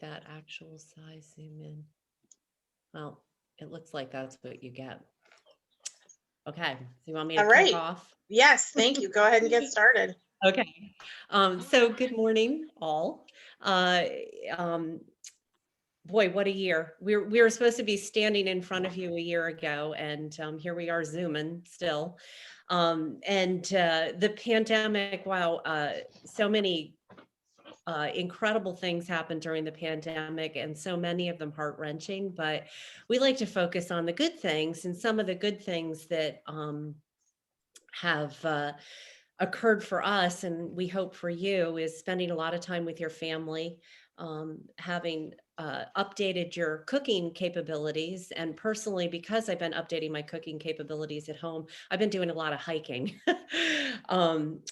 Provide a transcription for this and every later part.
That actual size zoom in. Well, it looks like that's what you get. Okay, so you want me to All kick right. off? Yes, thank you. Go ahead and get started. Okay. So good morning, all. Uh, um, Boy, what a year. We were supposed to be standing in front of you a year ago, and here we are zooming still. And the pandemic, wow, so many incredible things happened during the pandemic, and so many of them heart-wrenching. But we like to focus on the good things, and some of the good things that have occurred for us, and we hope for you, is spending a lot of time with your family, having updated your cooking capabilities. And personally, because I've been updating my cooking capabilities at home, I've been doing a lot of hiking. And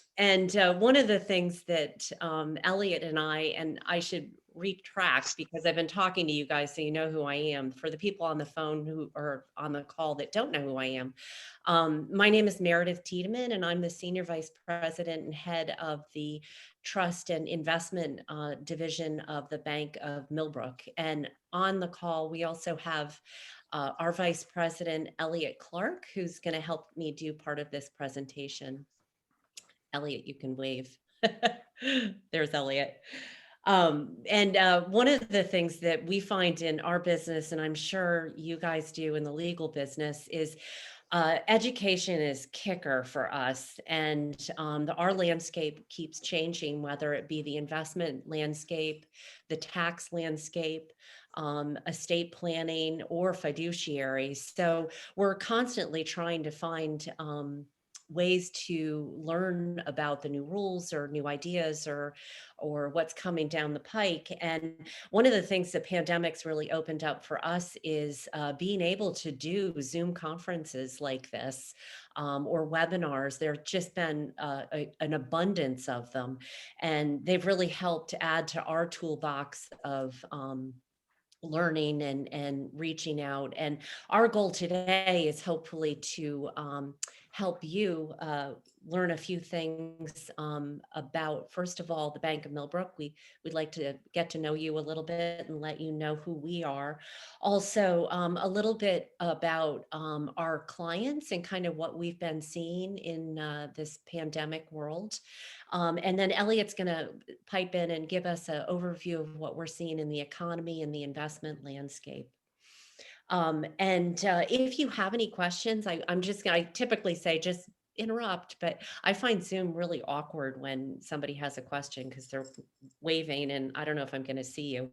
one of the things that Elliot and I should retract, because I've been talking to you guys, so you know who I am. For the people on the phone who are on the call that don't know who I am, my name is Meredith Tiedemann, and I'm the Senior Vice President and Head of the Trust and Investment Division of the Bank of Millbrook. And on the call, we also have our Vice President, Elliot Clark, who's going to help me do part of this presentation. Elliot, you can wave. There's Elliot. And one of the things that we find in our business, and I'm sure you guys do in the legal business, is education is kicker for us. And our landscape keeps changing, whether it be the investment landscape, the tax landscape, estate planning, or fiduciary. So we're constantly trying to find ways to learn about the new rules or new ideas or what's coming down the pike. And one of the things the pandemic's really opened up for us is being able to do Zoom conferences like this, or webinars. There's just been an abundance of them, and they've really helped add to our toolbox of learning and reaching out. And our goal today is hopefully to help you learn a few things about, first of all, the Bank of Millbrook. We'd like to get to know you a little bit and let you know who we are. Also, a little bit about our clients and kind of what we've been seeing in this pandemic world. And then Elliot's going to pipe in and give us an overview of what we're seeing in the economy and the investment landscape. And if you have any questions, I typically say just interrupt, but I find Zoom really awkward when somebody has a question because they're waving and I don't know if I'm going to see you.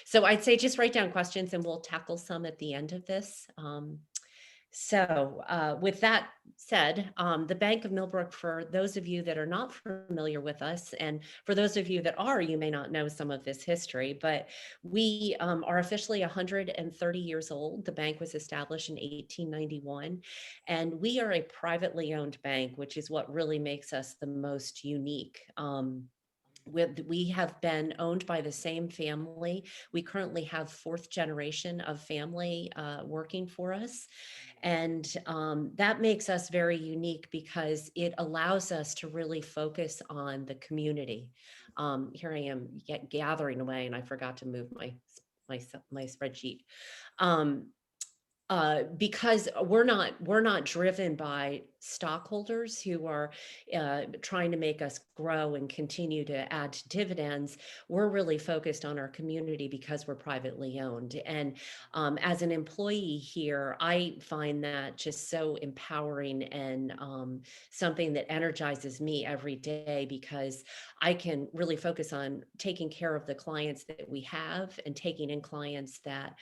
So I'd say just write down questions and we'll tackle some at the end of this. With that said, the Bank of Millbrook, for those of you that are not familiar with us, and for those of you that are, you may not know some of this history, but we are officially 130 years old. The bank was established in 1891, and we are a privately owned bank, which is what really makes us the most unique. We have been owned by the same family. We currently have fourth generation of family working for us. And that makes us very unique because it allows us to really focus on the community. Here I am gathering away, and I forgot to move my spreadsheet. Um, because we're not driven by stockholders who are trying to make us grow and continue to add to dividends. We're really focused on our community because we're privately owned. And as an employee here, I find that just so empowering and something that energizes me every day because I can really focus on taking care of the clients that we have and taking in clients that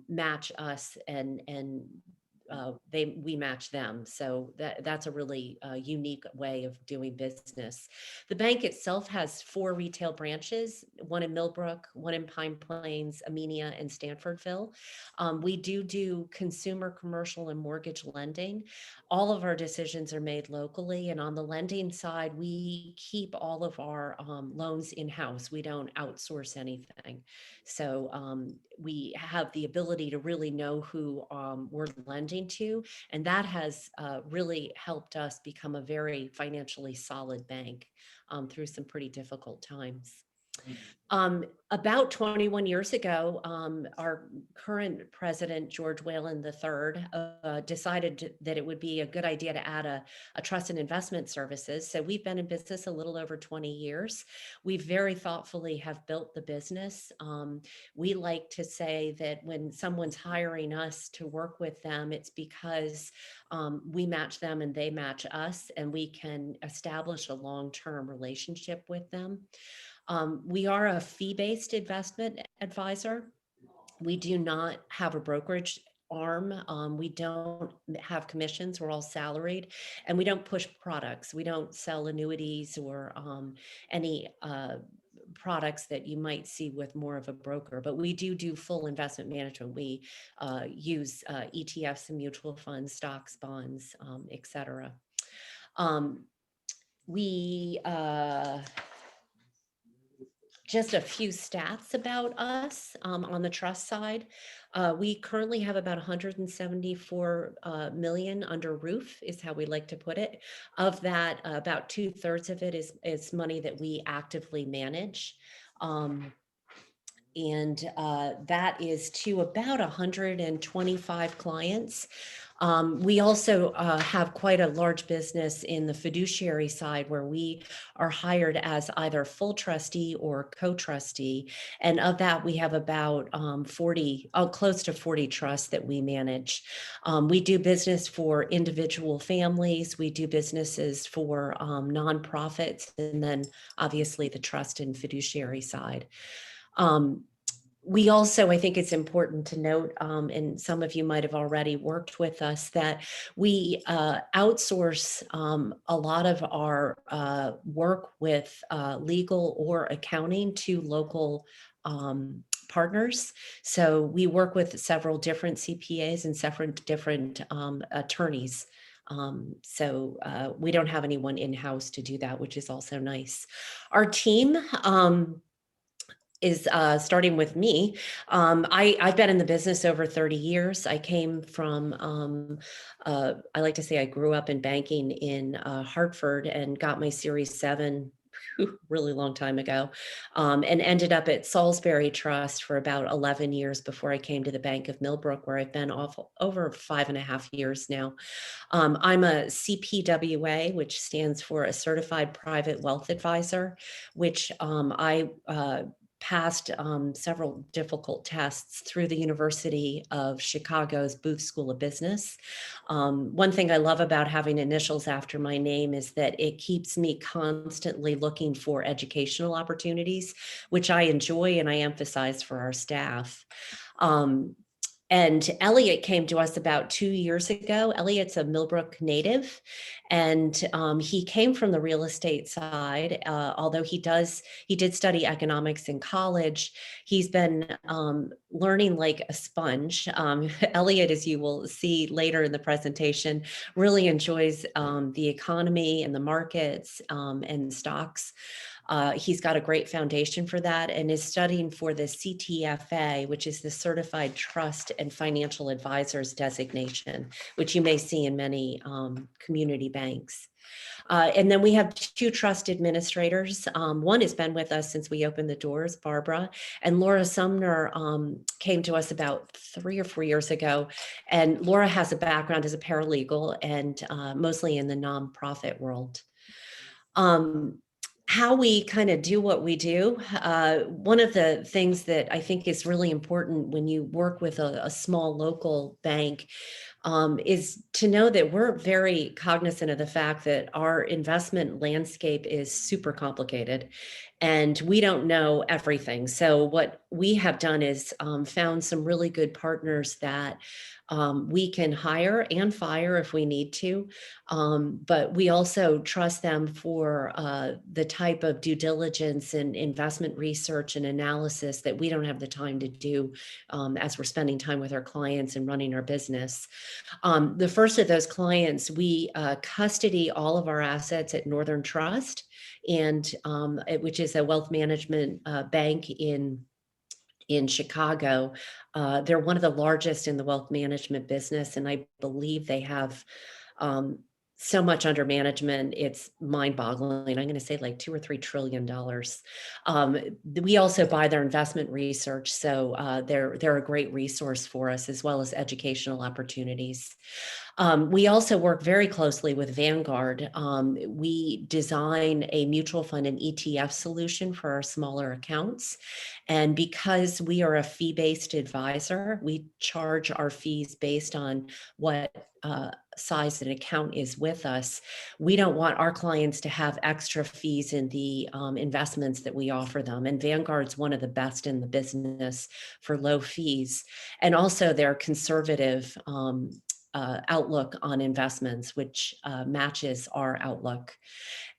match us, and we match them. So that's a really unique way of doing business. The bank itself has four retail branches: one in Millbrook, one in Pine Plains, Amenia, and Stanfordville. We do consumer, commercial, and mortgage lending. All of our decisions are made locally, and on the lending side, we keep all of our loans in house. We don't outsource anything. So we have the ability to really know who we're lending to. And that has really helped us become a very financially solid bank through some pretty difficult times. About 21 years ago, our current president, George Whalen III, that it would be a good idea to add a trust and investment services. So we've been in business a little over 20 years. We very thoughtfully have built the business. We like to say that when someone's hiring us to work with them, it's because we match them and they match us, and we can establish a long-term relationship with them. We are a fee-based investment advisor. We do not have a brokerage arm. We don't have commissions. We're all salaried, and we don't push products. We don't sell annuities or any products that you might see with more of a broker, but we do full investment management. We use ETFs and mutual funds, stocks, bonds, et cetera. We Just a few stats about us on the trust side. We currently have about 174 million under roof, is how we like to put it. Of that, about 2/3 of it is money that we actively manage. And that is to about 125 clients. We also have quite a large business in the fiduciary side, where we are hired as either full trustee or co-trustee. And of that, we have about close to 40 trusts that we manage. We do business for individual families. We do businesses for nonprofits, and then obviously the trust and fiduciary side. We also, I think it's important to note, and some of you might have already worked with us, that we outsource a lot of our work with legal or accounting to local partners. So we work with several different CPAs and several different attorneys. So we don't have anyone in-house to do that, which is also nice. Our team is starting with me. I've been in the business over 30 years. I came from, I like to say I grew up in banking in Hartford and got my Series 7 really long time ago, and ended up at Salisbury Trust for about 11 years before I came to the Bank of Millbrook, where I've been over 5.5 years now. I'm a CPWA, which stands for a Certified Private Wealth Advisor, which I passed several difficult tests through the University of Chicago's Booth School of Business. One thing I love about having initials after my name is that it keeps me constantly looking for educational opportunities, which I enjoy and I emphasize for our staff. And Elliot came to us about 2 years ago. Elliot's a Millbrook native, and he came from the real estate side. Although he did study economics in college, he's been learning like a sponge. Elliot, as you will see later in the presentation, really enjoys the economy and the markets and stocks. He's got a great foundation for that and is studying for the CTFA, which is the Certified Trust and Financial Advisors designation, which you may see in many community banks. And then we have 2 trust administrators. One has been with us since we opened the doors, Barbara, and Laura Sumner came to us about 3 or 4 years ago. And Laura has a background as a paralegal and mostly in the nonprofit world. How we kind of do what we do. One of the things that I think is really important when you work with a small local bank is to know that we're very cognizant of the fact that our investment landscape is super complicated and we don't know everything. So what we have done is found some really good partners that we can hire and fire if we need to, but we also trust them for the type of due diligence and investment research and analysis that we don't have the time to do as we're spending time with our clients and running our business. The first of those clients, we custody all of our assets at Northern Trust, and which is a wealth management bank in Chicago. They're one of the largest in the wealth management business, and I believe they have so much under management. It's mind-boggling. I'm going to say like $2 or $3 trillion. We also buy their investment research, so they're a great resource for us as well as educational opportunities. We also work very closely with Vanguard. We design a mutual fund and ETF solution for our smaller accounts. And because we are a fee-based advisor, we charge our fees based on what size an account is with us. We don't want our clients to have extra fees in the investments that we offer them. And Vanguard's one of the best in the business for low fees. And also they're conservative outlook on investments, which matches our outlook.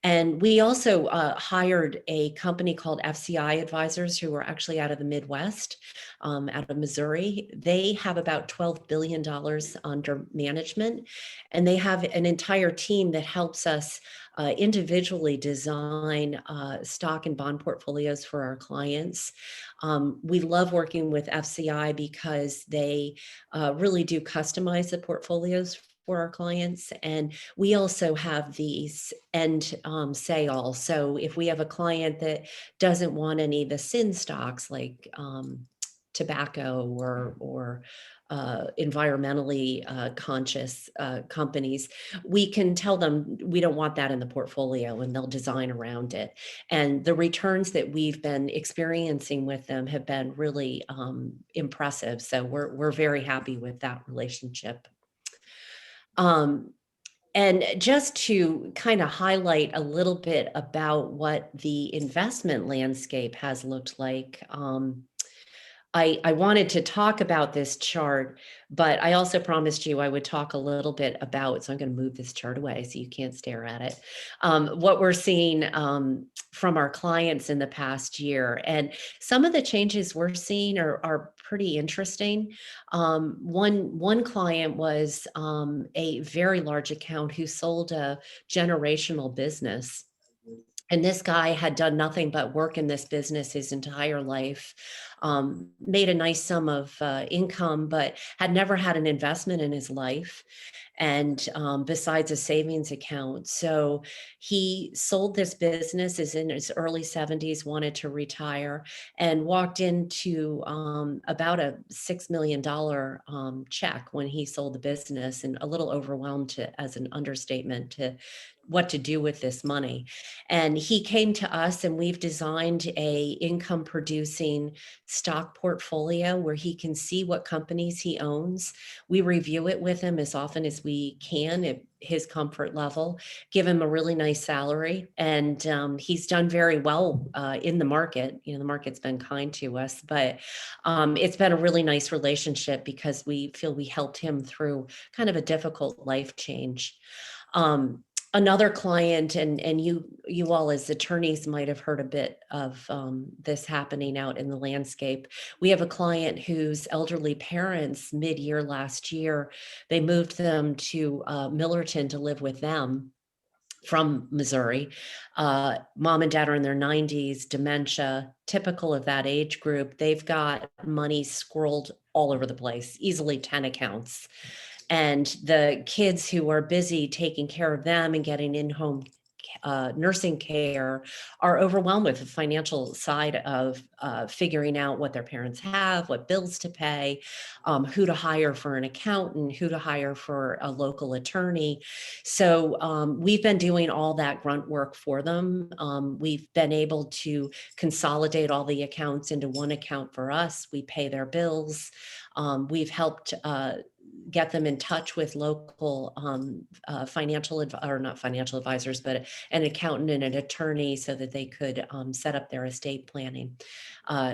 And we also hired a company called FCI Advisors, who are actually out of the Midwest, out of Missouri. They have about $12 billion under management, and they have an entire team that helps us individually design stock and bond portfolios for our clients. We love working with FCI because they really do customize the portfolios for our clients. And we also have these end say all. So if we have a client that doesn't want any of the sin stocks like tobacco or environmentally conscious companies, we can tell them we don't want that in the portfolio, and they'll design around it. And the returns that we've been experiencing with them have been really impressive. So we're very happy with that relationship. And just to kind of highlight a little bit about what the investment landscape has looked like, I wanted to talk about this chart, but I also promised you I would talk a little bit about, so I'm going to move this chart away so you can't stare at it, what we're seeing from our clients in the past year. And some of the changes we're seeing are pretty interesting. One client was a very large account who sold a generational business. And this guy had done nothing but work in this business his entire life, made a nice sum of income, but had never had an investment in his life. And besides a savings account. So he sold this business, is in his early 70s, wanted to retire, and walked into about a $6 million check when he sold the business, and a little overwhelmed, as an understatement, to what to do with this money. And he came to us, and we've designed a income producing stock portfolio where he can see what companies he owns. We review it with him as often as we can at his comfort level, give him a really nice salary. And he's done very well in the market. You know, the market's been kind to us, but it's been a really nice relationship because we feel we helped him through kind of a difficult life change. Another client, and you all as attorneys might have heard a bit of this happening out in the landscape. We have a client whose elderly parents, mid-year last year, they moved them to Millerton to live with them from Missouri. Mom and dad are in their 90s, dementia, typical of that age group. They've got money scrolled all over the place, easily 10 accounts. And the kids who are busy taking care of them and getting in-home nursing care are overwhelmed with the financial side of figuring out what their parents have, what bills to pay, who to hire for an accountant, who to hire for a local attorney. So we've been doing all that grunt work for them. We've been able to consolidate all the accounts into one account for us. We pay their bills. We've helped get them in touch with local or not financial advisors, but an accountant and an attorney so that they could set up their estate planning.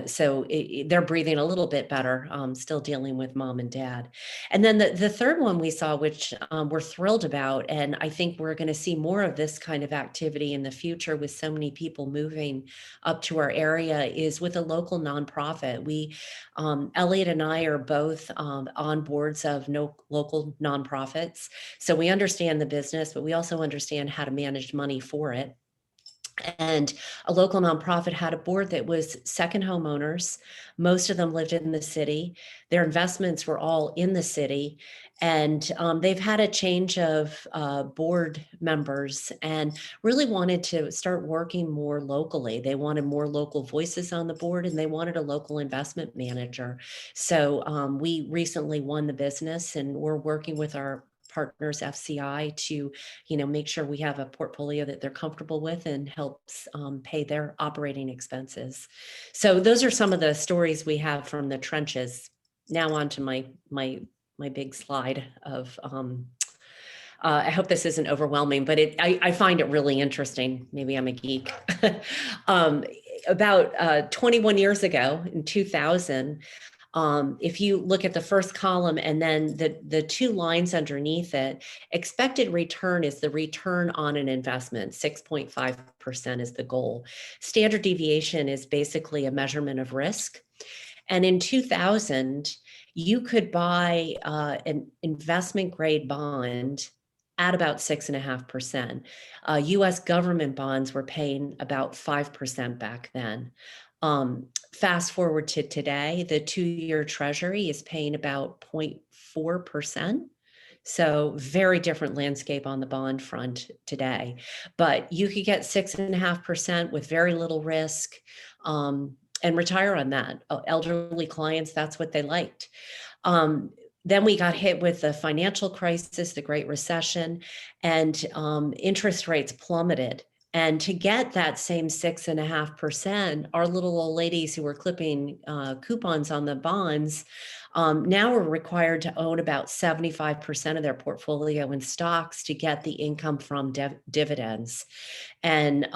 So they're breathing a little bit better, still dealing with mom and dad. And then the third one we saw, which we're thrilled about, and I think we're going to see more of this kind of activity in the future with so many people moving up to our area, is with a local nonprofit. Elliot and I are both on boards of local nonprofits. So we understand the business, but we also understand how to manage money for it. And a local nonprofit had a board that was second homeowners. Most of them lived in the city. Their investments were all in the city. And they've had a change of board members and really wanted to start working more locally. They wanted more local voices on the board, and they wanted a local investment manager. So we recently won the business, and we're working with our partners FCI to make sure we have a portfolio that they're comfortable with and helps pay their operating expenses. So those are some of the stories we have from the trenches. Now on to my big slide of I hope this isn't overwhelming, but I find it really interesting. Maybe I'm a geek. um, about 21 years ago in 2000, if you look at the first column and then the two lines underneath it, expected return is the return on an investment. 6.5% is the goal. Standard deviation is basically a measurement of risk. And in 2000, you could buy an investment grade bond at about 6.5%. US government bonds were paying about 5% back then. Fast forward to today, the 2-year treasury is paying about 0.4%. So very different landscape on the bond front today. But you could get 6.5% with very little risk and retire on that. Elderly clients, that's what they liked. Then we got hit with the financial crisis, the Great Recession, and interest rates plummeted. And to get that same 6.5%, our little old ladies who were clipping coupons on the bonds now are required to own about 75% of their portfolio in stocks to get the income from dividends. And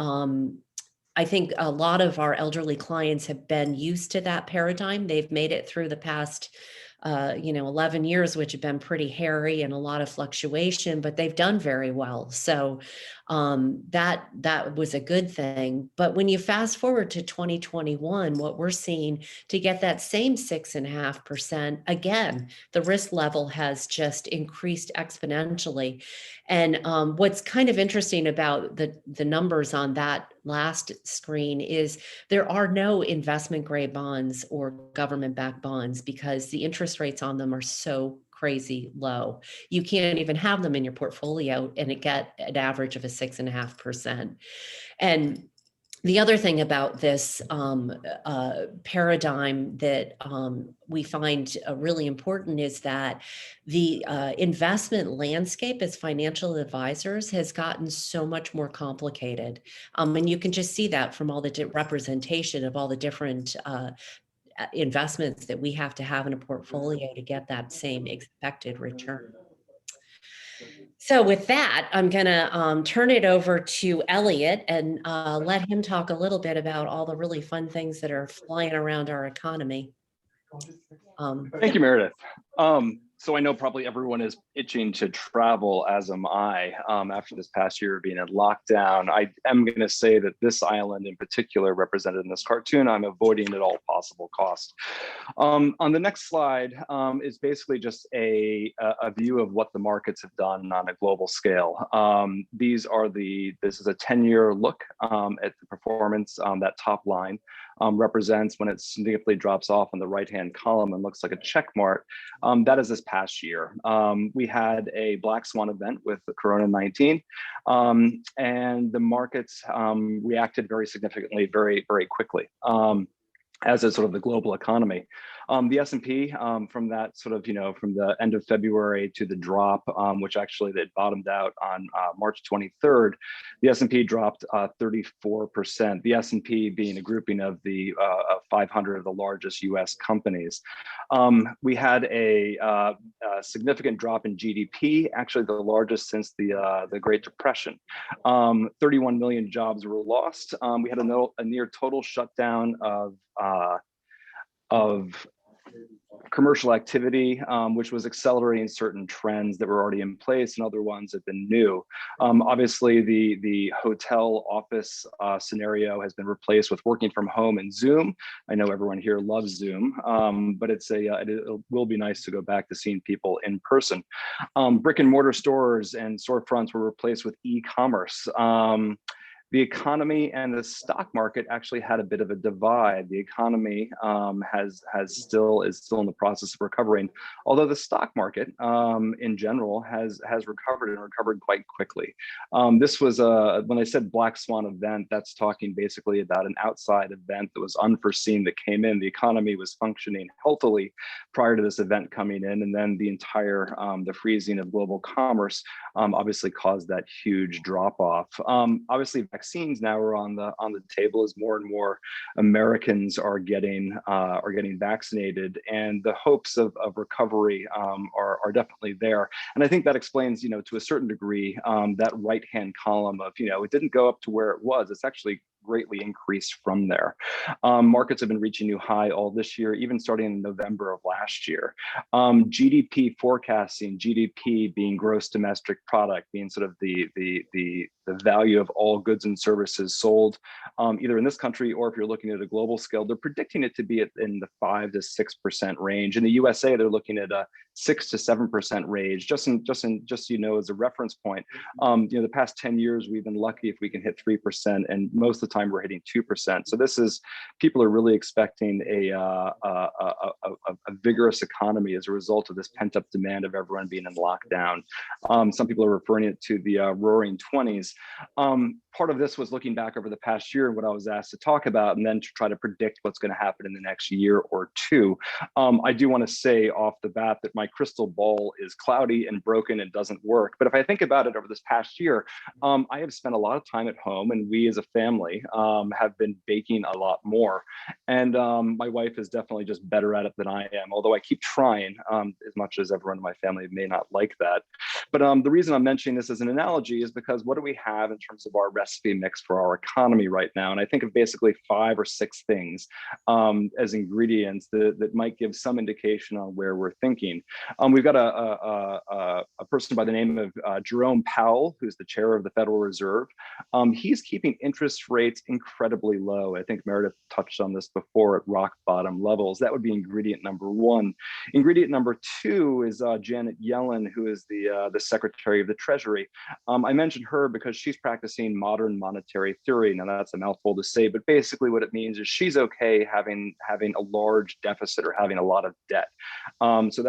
I think a lot of our elderly clients have been used to that paradigm. They've made it through the past 11 years, which have been pretty hairy and a lot of fluctuation, but they've done very well. So that was a good thing. But when you fast forward to 2021, what we're seeing to get that same 6.5%, again, the risk level has just increased exponentially. And what's kind of interesting about the numbers on that last screen is there are no investment grade bonds or government backed bonds because the interest rates on them are so crazy low. You can't even have them in your portfolio and it get an average of a 6.5%. And the other thing about this paradigm that we find really important is that the investment landscape as financial advisors has gotten so much more complicated. And you can just see that from all the representation of all the different investments that we have to have in a portfolio to get that same expected return. So with that, I'm going to turn it over to Elliot and let him talk a little bit about all the really fun things that are flying around our economy. Thank you, Meredith. So I know probably everyone is itching to travel, as am I, after this past year of being in lockdown. I am going to say that this island in particular, represented in this cartoon, I'm avoiding at all possible cost. On the next slide is basically just a view of what the markets have done on a global scale. This is a 10-year look at the performance. That top line represents when it significantly drops off on the right-hand column and looks like a check mark. That is this past year. We had a black swan event with the Corona-19, and the markets reacted very significantly, very, very quickly, as is sort of the global economy. The S&P from that sort of, from the end of February to the drop, which actually it bottomed out on March 23rd, the S&P dropped 34%. The S&P being a grouping of the 500 of the largest US companies. We had a significant drop in GDP, actually the largest since the Great Depression. 31 million jobs were lost. We had a near total shutdown of commercial activity, which was accelerating certain trends that were already in place, and other ones have been new. Obviously, the hotel office scenario has been replaced with working from home and Zoom. I know everyone here loves Zoom, but it will be nice to go back to seeing people in person. Brick and mortar stores and storefronts were replaced with e-commerce. The economy and the stock market actually had a bit of a divide. The economy is still in the process of recovering, although the stock market in general has recovered and recovered quite quickly. This was when I said black swan event, that's talking basically about an outside event that was unforeseen that came in. The economy was functioning healthily prior to this event coming in, and then the entire the freezing of global commerce obviously caused that huge drop off. Obviously, vaccines now are on the table as more and more Americans are getting vaccinated, and the hopes of recovery are definitely there. And I think that explains, to a certain degree, that right-hand column of, it didn't go up to where it was. It's actually greatly increased from there. Markets have been reaching new high all this year, even starting in November of last year. GDP forecasting, GDP being gross domestic product, being sort of the value of all goods and services sold, either in this country or if you're looking at a global scale, they're predicting it to be in the 5 to 6% range. In the USA, they're looking at a 6 to 7% range. Just as a reference point, the past 10 years we've been lucky if we can hit 3%, and most of the time we're hitting 2%. So people are really expecting a vigorous economy as a result of this pent-up demand of everyone being in lockdown. Some people are referring it to the roaring 20s. Part of this was looking back over the past year and what I was asked to talk about, and then to try to predict what's going to happen in the next year or two. I do want to say off the bat that my crystal ball is cloudy and broken and doesn't work. But if I think about it over this past year, I have spent a lot of time at home, and we as a family have been baking a lot more. And my wife is definitely just better at it than I am, although I keep trying as much as everyone in my family may not like that. But the reason I'm mentioning this as an analogy is because what do we have in terms of our recipe mix for our economy right now? And I think of basically 5 or 6 things as ingredients that might give some indication on where we're thinking. We've got a person by the name of Jerome Powell, who's the chair of the Federal Reserve. He's keeping interest rates incredibly low. I think Meredith touched on this before, at rock bottom levels. That would be ingredient number 1. Ingredient number 2 is Janet Yellen, who is the Secretary of the Treasury. I mentioned her because she's practicing modern monetary theory. Now that's a mouthful to say, but basically what it means is she's okay having a large deficit or having a lot of debt. So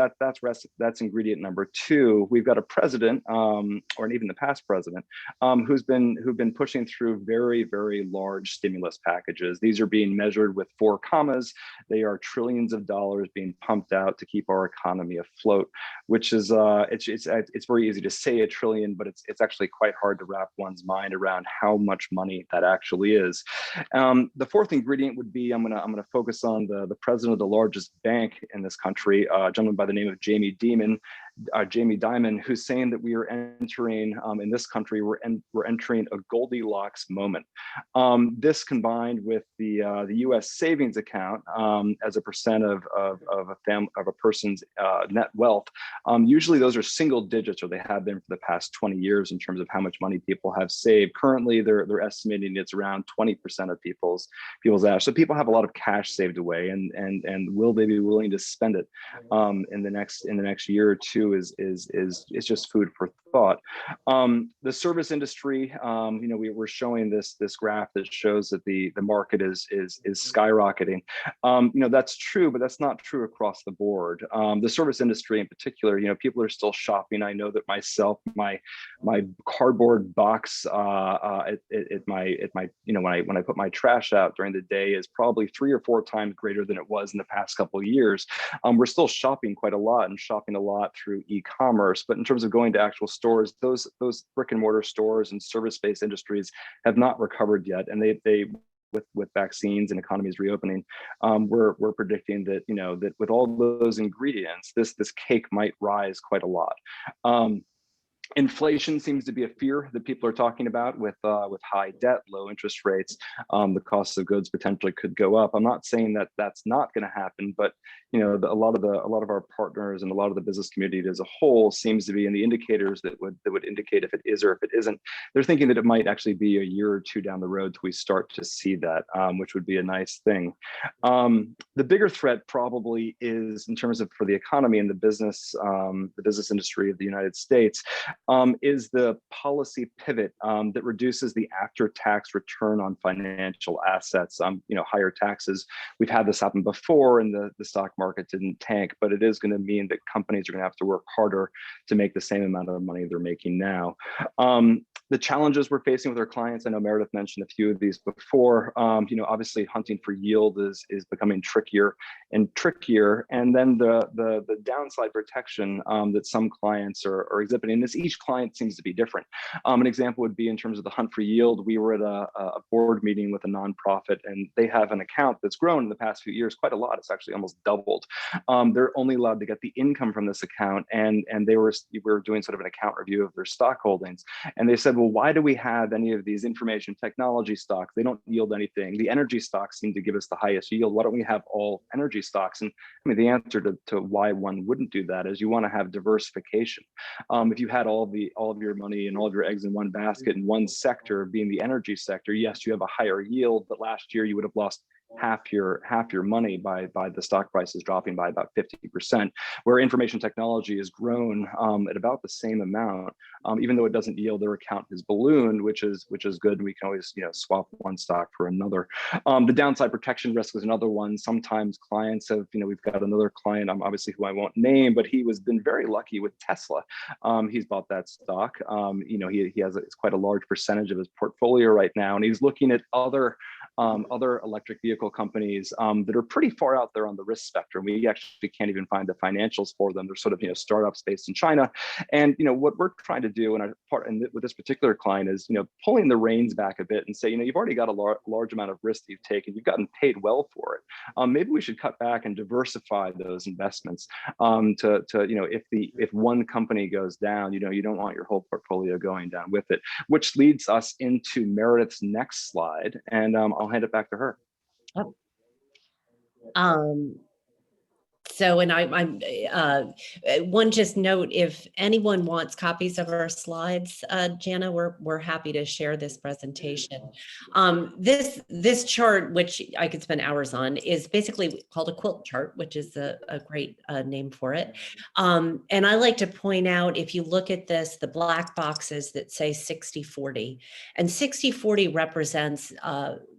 that's ingredient number 2. We've got a president, or even the past president, who've been pushing through very, very large stimulus packages. These are being measured with 4 commas. They are trillions of dollars being pumped out to keep our economy afloat, which is it's very easy to say a trillion, but it's actually quite hard to wrap one's mind around how much money that actually is. The 4th ingredient would be, I'm gonna focus on the president of the largest bank in this country, a gentleman by the name of Jamie Dimon, who's saying that we are entering, in this country, we're entering a Goldilocks moment. This combined with the U.S. savings account as a percent of a person's net wealth. Usually those are single digits, or they have been for the past 20 years in terms of how much money people have saved. Currently, they're estimating it's around 20% of people's average. So people have a lot of cash saved away, and will they be willing to spend it in the next year or two is just food for thought. The service industry, we're showing this graph that shows that the market is skyrocketing. That's true, but that's not true across the board. The service industry in particular, people are still shopping. I know that myself, my cardboard box at my when I put my trash out during the day is probably 3 or 4 times greater than it was in the past couple of years. We're still shopping quite a lot, and shopping a lot through e-commerce. But in terms of going to actual stores, those brick and mortar stores and service-based industries have not recovered yet, and they with vaccines and economies reopening, we're predicting that that with all those ingredients, this cake might rise quite a lot. Inflation seems to be a fear that people are talking about with high debt, low interest rates. The cost of goods potentially could go up. I'm not saying that that's not going to happen, but a lot of our partners and a lot of the business community as a whole seems to be in the indicators that would indicate if it is or if it isn't. They're thinking that it might actually be a year or 2 down the road till we start to see that, which would be a nice thing. The bigger threat probably is in terms of for the economy and the business industry of the United States. is the policy pivot that reduces the after-tax return on financial assets. Higher taxes. We've had this happen before, and the stock market didn't tank, but it is going to mean that companies are going to have to work harder to make the same amount of money they're making now. The challenges we're facing with our clients, I know Meredith mentioned a few of these before. Obviously hunting for yield is becoming trickier and trickier. And then the downside protection that some clients are exhibiting. Each client seems to be different. An example would be in terms of the hunt for yield. We were at a board meeting with a nonprofit, and they have an account that's grown in the past few years quite a lot. It's actually almost doubled. They're only allowed to get the income from this account, and we were doing sort of an account review of their stock holdings, and they said, well, why do we have any of these information technology stocks? They don't yield anything. The energy stocks seem to give us the highest yield. Why don't we have all energy stocks? And I mean, the answer to why one wouldn't do that is you want to have diversification. If you had all of your money and all of your eggs in one basket in one sector, being the energy sector, yes, you have a higher yield, but last year you would have lost half your money by the stock prices dropping by about 50%, where information technology has grown at about the same amount. Even though it doesn't yield, their account has ballooned, which is good, and we can always swap one stock for another. The downside protection risk is another one. Sometimes clients have, we've got another client, obviously who I won't name, but he has been very lucky with Tesla. He's bought that stock. He has it's quite a large percentage of his portfolio right now, and he's looking at other electric vehicle companies that are pretty far out there on the risk spectrum. We actually can't even find the financials for them. They're sort of startups based in China. And what we're trying to do, and with this particular client, is pulling the reins back a bit and say, you've already got a large amount of risk that you've taken. You've gotten paid well for it. Maybe we should cut back and diversify those investments. If one company goes down, you don't want your whole portfolio going down with it. Which leads us into Meredith's next slide, and I'll hand it back to her. So, and I'm one just note, if anyone wants copies of our slides, Jana, we're happy to share this presentation. This chart, which I could spend hours on, is basically called a quilt chart, which is a great name for it. And I like to point out, if you look at this, the black boxes that say 60-40, and 60-40 represents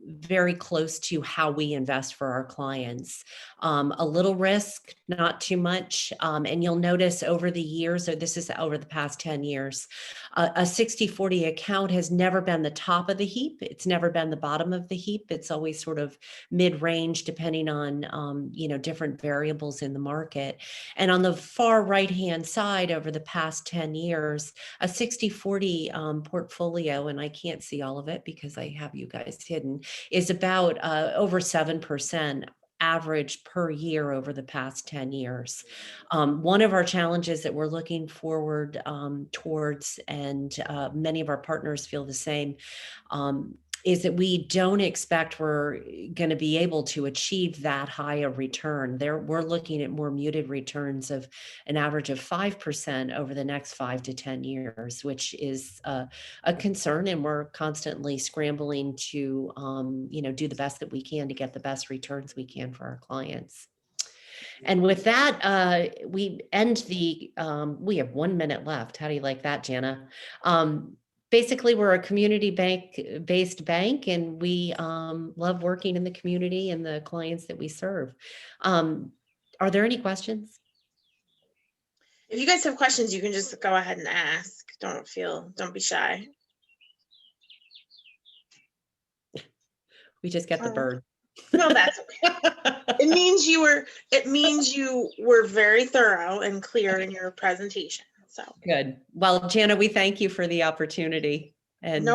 very close to how we invest for our clients. A little risk, not too much. And you'll notice over the years, or this is over the past 10 years, a 60-40 account has never been the top of the heap. It's never been the bottom of the heap. It's always sort of mid-range, depending on, different variables in the market. And on the far right-hand side, over the past 10 years, a 60-40 portfolio, and I can't see all of it because I have you guys hidden, is about over 7% average per year over the past 10 years. One of our challenges that we're looking forward towards, and many of our partners feel the same, is that we don't expect we're going to be able to achieve that high a return. We're looking at more muted returns of an average of 5% over the next 5 to 10 years, which is a concern. And we're constantly scrambling to, do the best that we can to get the best returns we can for our clients. And with that, we end we have 1 minute left. How do you like that, Jana? Basically, we're a community based bank, and we love working in the community and the clients that we serve. Are there any questions? If you guys have questions, you can just go ahead and ask. Don't be shy. We just get the bird. No, that's okay. It means you were very thorough and clear in your presentation. So good. Well, Jana, we thank you for the opportunity. And